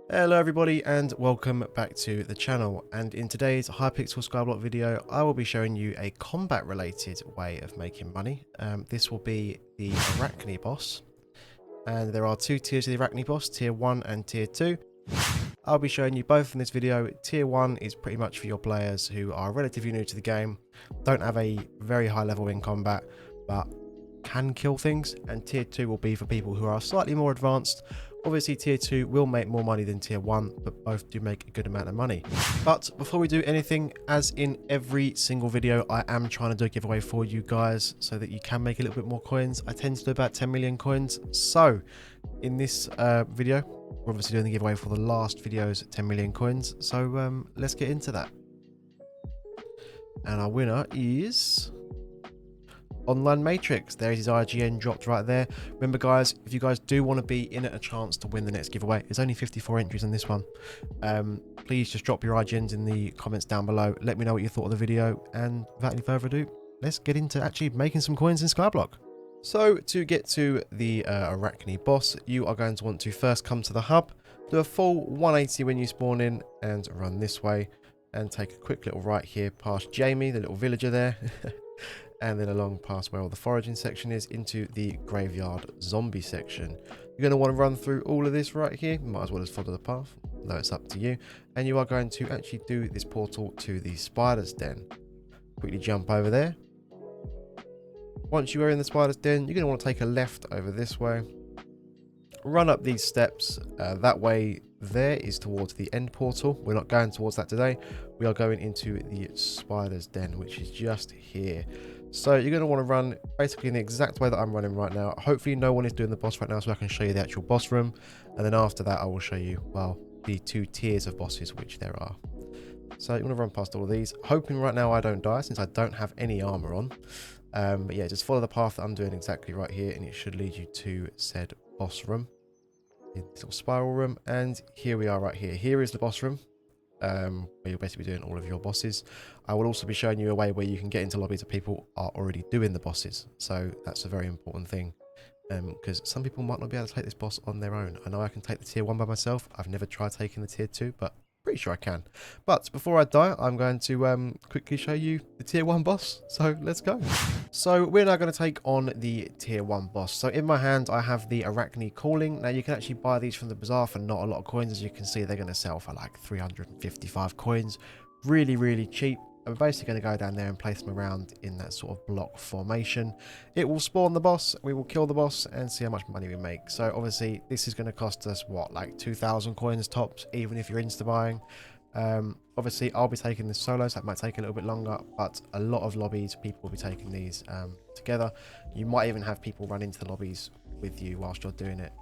Hello everybody and welcome back to the channel, and in today's Hypixel Skyblock video I will be showing you a combat related way of making money. This will be the Arachne boss, and there are two tiers of the Arachne boss, tier 1 and tier 2. I'll be showing you both in this video. Tier 1 is pretty much for your players who are relatively new to the game, don't have a very high level in combat but can kill things, and tier 2 will be for people who are slightly more advanced. Obviously tier 2 will make more money than tier 1, but both do make a good amount of money. But before we do anything, as in every single video, I am trying to do a giveaway for you guys so that you can make a little bit more coins. I tend to do about 10 million coins. So in this video, we're obviously doing the giveaway for the last video's 10 million coins. So let's get into that. And our winner is Online Matrix. There's his IGN dropped right there. Remember guys, if you guys do want to be in a chance to win the next giveaway, there's only 54 entries in this one. Please just drop your IGNs in the comments down below. Let me know what you thought of the video, and without any further ado, let's get into actually making some coins in Skyblock. So to get to the Arachne boss, you are going to want to first come to the hub, do a full 180 when you spawn in, and run this way, and take a quick little right here past Jamie, the little villager there. And then along past where all the foraging section is into the graveyard zombie section. You're going to want to run through all of this right here. Might as well just follow the path, though it's up to you. And you are going to actually do this portal to the spider's den. Quickly jump over there. Once you are in the spider's den, you're going to want to take a left over this way. Run up these steps. That way there is towards the end portal. We're not going towards that today. We are going into the spider's den, which is just here. So you're going to want to run basically in the exact way that I'm running right now. Hopefully no one is doing the boss right now, so I can show you the actual boss room. And then after that I will show you, well, the two tiers of bosses which there are. So you want to run past all of these, hoping right now I don't die since I don't have any armor on. But yeah, just follow the path that I'm doing exactly right here, and it should lead you to said boss room. This little spiral room, and here we are right here. Here is the boss room, where you'll basically be doing all of your bosses. I will also be showing you a way where you can get into lobbies of people are already doing the bosses. So that's a very important thing, because some people might not be able to take this boss on their own. I know I can take the tier 1 by myself. I've never tried taking the tier 2, but pretty sure I can. But before I die, I'm going to quickly show you the tier 1 boss. So let's go. So we're now going to take on the tier 1 boss. So in my hand I have the Arachne Calling. Now you can actually buy these from the bazaar for not a lot of coins. As you can see, they're going to sell for like 355 coins. Really cheap. I'm basically going to go down there and place them around in that sort of block formation. It will spawn the boss, we will kill the boss and see how much money we make. So obviously this is going to cost us what, like 2,000 coins tops, even if you're insta buying. Obviously I'll be taking this solo, so that might take a little bit longer, but a lot of lobbies people will be taking these together. You might even have people run into the lobbies with you whilst you're doing it.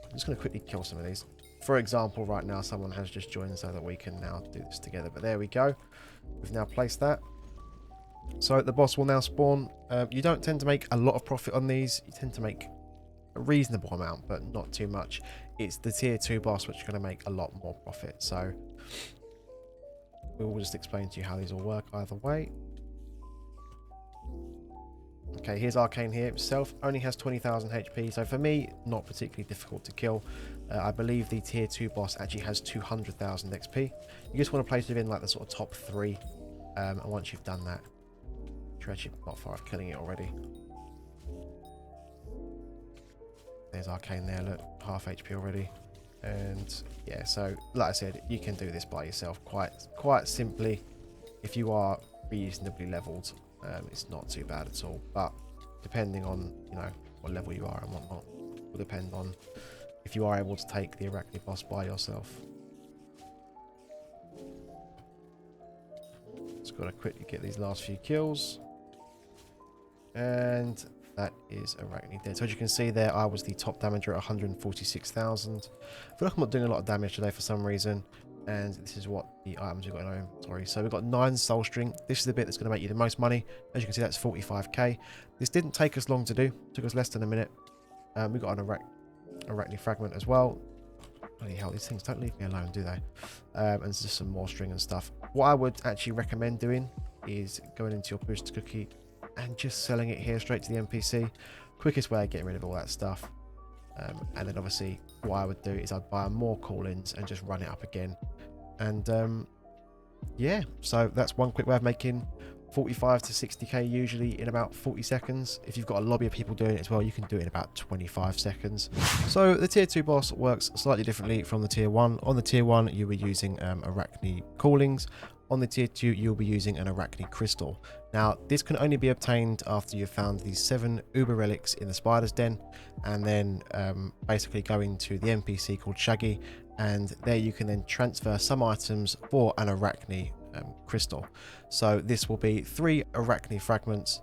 I'm just going to quickly kill some of these. For example, right now someone has just joined so that we can now do this together, but there we go. We've now placed that. So the boss will now spawn. You don't tend to make a lot of profit on these. You tend to make a reasonable amount, but not too much. It's the tier 2 boss which is going to make a lot more profit. So we will just explain to you how these all work either way. Okay, here's Arcane here itself. Only has 20,000 HP. So for me, not particularly difficult to kill. I believe the tier 2 boss actually has 200,000 XP. You just want to place it in like the sort of top 3. And once you've done that, you're actually not far off killing it already. There's Arcane there, look, half HP already. And yeah, so like I said, you can do this by yourself quite simply. If you are reasonably leveled, it's not too bad at all. But depending on, you know, what level you are and whatnot, will depend on if you are able to take the Arachne boss by yourself. Just got to quickly get these last few kills. And that is Arachne dead. So as you can see there, I was the top damager at 146,000. I feel like I'm not doing a lot of damage today for some reason. And this is what the items we've got in our inventory. So we've got 9 soul string. This is the bit that's going to make you the most money. As you can see, that's 45k. This didn't take us long to do. It took us less than a minute. We got an Arachne fragment as well. Bloody hell, these things don't leave me alone, do they? And there's just some more string and stuff. What I would actually recommend doing is going into your booster cookie and just selling it here straight to the NPC. Quickest way of getting rid of all that stuff. And then obviously what I would do is I'd buy more call-ins and just run it up again. And yeah, so that's one quick way of making 45 to 60k usually in about 40 seconds. If you've got a lobby of people doing it as well, you can do it in about 25 seconds. So the tier 2 boss works slightly differently from the tier 1. On the tier 1, you'll be using Arachne callings. On the tier 2, you'll be using an Arachne crystal. Now, this can only be obtained after you've found these 7 Uber relics in the spider's den, and then basically go into the NPC called Shaggy, and there you can then transfer some items for an Arachne crystal. So this will be 3 Arachne fragments,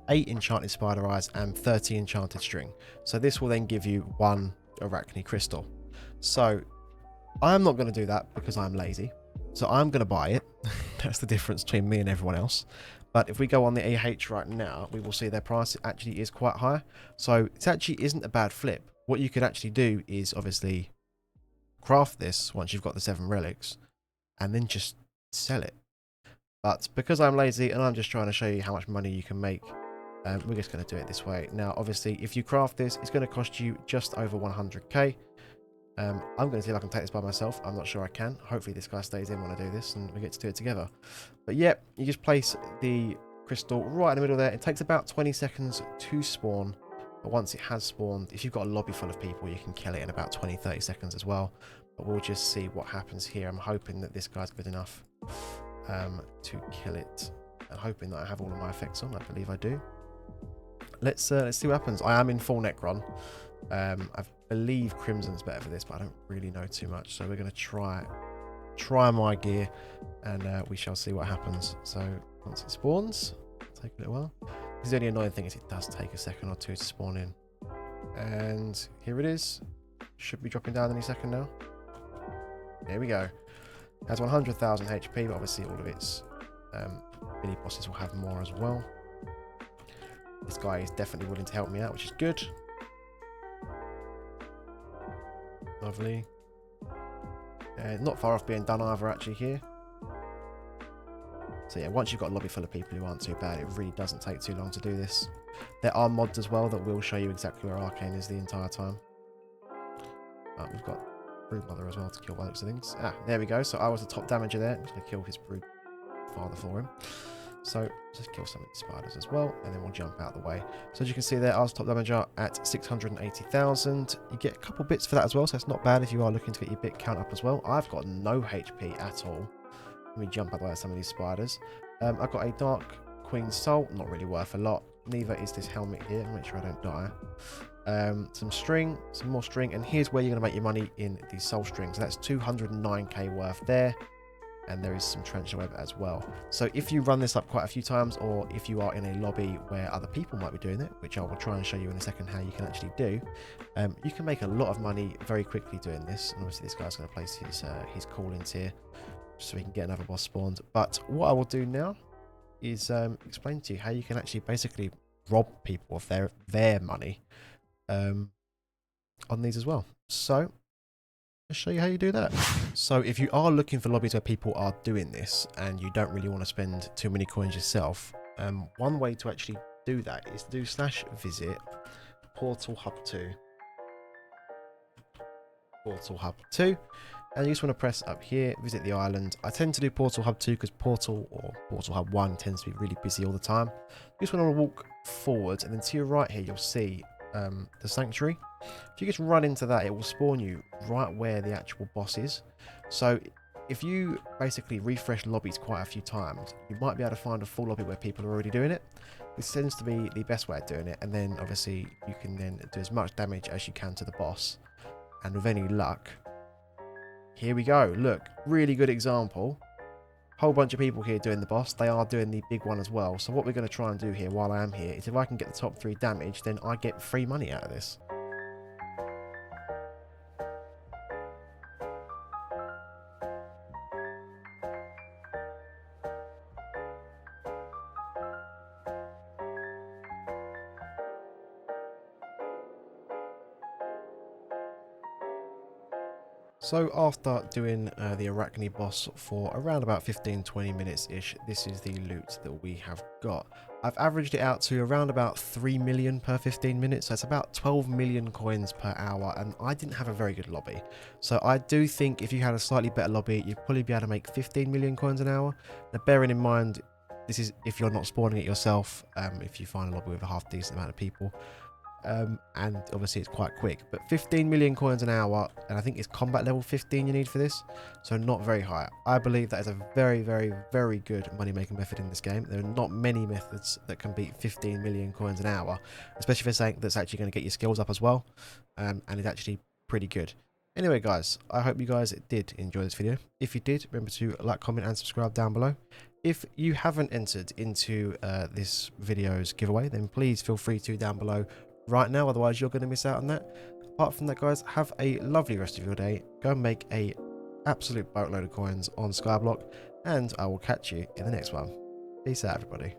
8 enchanted spider eyes, and 30 enchanted string. So this will then give you 1 Arachne crystal. So I'm not going to do that because I'm lazy. So I'm going to buy it. That's the difference between me and everyone else. But if we go on the AH right now, we will see their price actually is quite high. So it actually isn't a bad flip. What you could actually do is obviously craft this once you've got the 7 relics and then just sell it. But because I'm lazy and I'm just trying to show you how much money you can make, we're just going to do it this way. Now, obviously, if you craft this, it's going to cost you just over 100k. I'm going to see if I can take this by myself. I'm not sure I can. Hopefully this guy stays in when I do this and we get to do it together. But yeah, you just place the crystal right in the middle there. It takes about 20 seconds to spawn. But once it has spawned, if you've got a lobby full of people, you can kill it in about 20-30 seconds as well. But we'll just see what happens here. I'm hoping that this guy's good enough to kill it. I'm hoping that I have all of my effects on. I believe I do. Let's see what happens. I am in full Necron. I believe Crimson's better for this, but I don't really know too much. So we're going to try my gear, and we shall see what happens. So once it spawns, it'll take a little while. The only annoying thing is it does take a second or two to spawn in. And here it is. Should be dropping down any second now. There we go. It has 100,000 HP, but obviously all of its mini bosses will have more as well. This guy is definitely willing to help me out, which is good. Lovely. Not far off being done either actually here. So yeah, once you've got a lobby full of people who aren't too bad, it really doesn't take too long to do this. There are mods as well that will show you exactly where Arcane is the entire time. We've got Brood Mother as well to kill by the looks of things. There we go. So I was the top damager there. I'm just going to kill his Brood Father for him. So just kill some of the spiders as well, and then we'll jump out of the way. So as you can see there, I was top damager at 680,000. You get a couple bits for that as well, so it's not bad if you are looking to get your bit count up as well. I've got no HP at all. Let me jump out of the way of some of these spiders. I've got a Dark Queen Soul, not really worth a lot. Neither is this helmet here. Make sure I don't die. Some string, some more string, and here's where you're going to make your money in the soul string. So that's 209k worth there. And there is some trencher web as well. So if you run this up quite a few times, or if you are in a lobby where other people might be doing it, which I will try and show you in a second how you can actually do, you can make a lot of money very quickly doing this. And obviously this guy's going to place his call-ins here so we can get another boss spawned. But what I will do now is explain to you how you can actually basically rob people of their money on these as well. So I'll show you how you do that. So if you are looking for lobbies where people are doing this and you don't really want to spend too many coins yourself, one way to actually do that is to do /visit Portal Hub 2. Portal Hub 2. And you just want to press up here, visit the island. I tend to do Portal Hub 2 because Portal Hub 1 tends to be really busy all the time. You just want to walk forward, and then to your right here, you'll see the sanctuary. If you just run into that, it will spawn you right where the actual boss is. So if you basically refresh lobbies quite a few times, you might be able to find a full lobby where people are already doing it. This tends to be the best way of doing it, and then obviously you can then do as much damage as you can to the boss. And with any luck, here we go. Look, really good example. Whole bunch of people here doing the boss. They are doing the big one as well. So what we're going to try and do here while I am here is if I can get the top 3 damage, then I get free money out of this. So after doing the Arachne boss for around about 15-20 minutes-ish, this is the loot that we have got. I've averaged it out to around about 3 million per 15 minutes, so it's about 12 million coins per hour, and I didn't have a very good lobby. So I do think if you had a slightly better lobby, you'd probably be able to make 15 million coins an hour. Now bearing in mind, this is if you're not spawning it yourself, if you find a lobby with a half decent amount of people. And obviously it's quite quick, but 15 million coins an hour, and I think it's combat level 15 you need for this, so not very high. I believe that is a very, very, very good money making method in this game. There are not many methods that can beat 15 million coins an hour, especially for something that's actually going to get your skills up as well, and it's actually pretty good. Anyway guys, I hope you guys did enjoy this video. If you did, remember to like, comment and subscribe down below. If you haven't entered into this video's giveaway, then please feel free to down below right now, otherwise you're going to miss out on that. Apart from that guys, have a lovely rest of your day. Go and make a absolute boatload of coins on Skyblock, and I will catch you in the next one. Peace out everybody.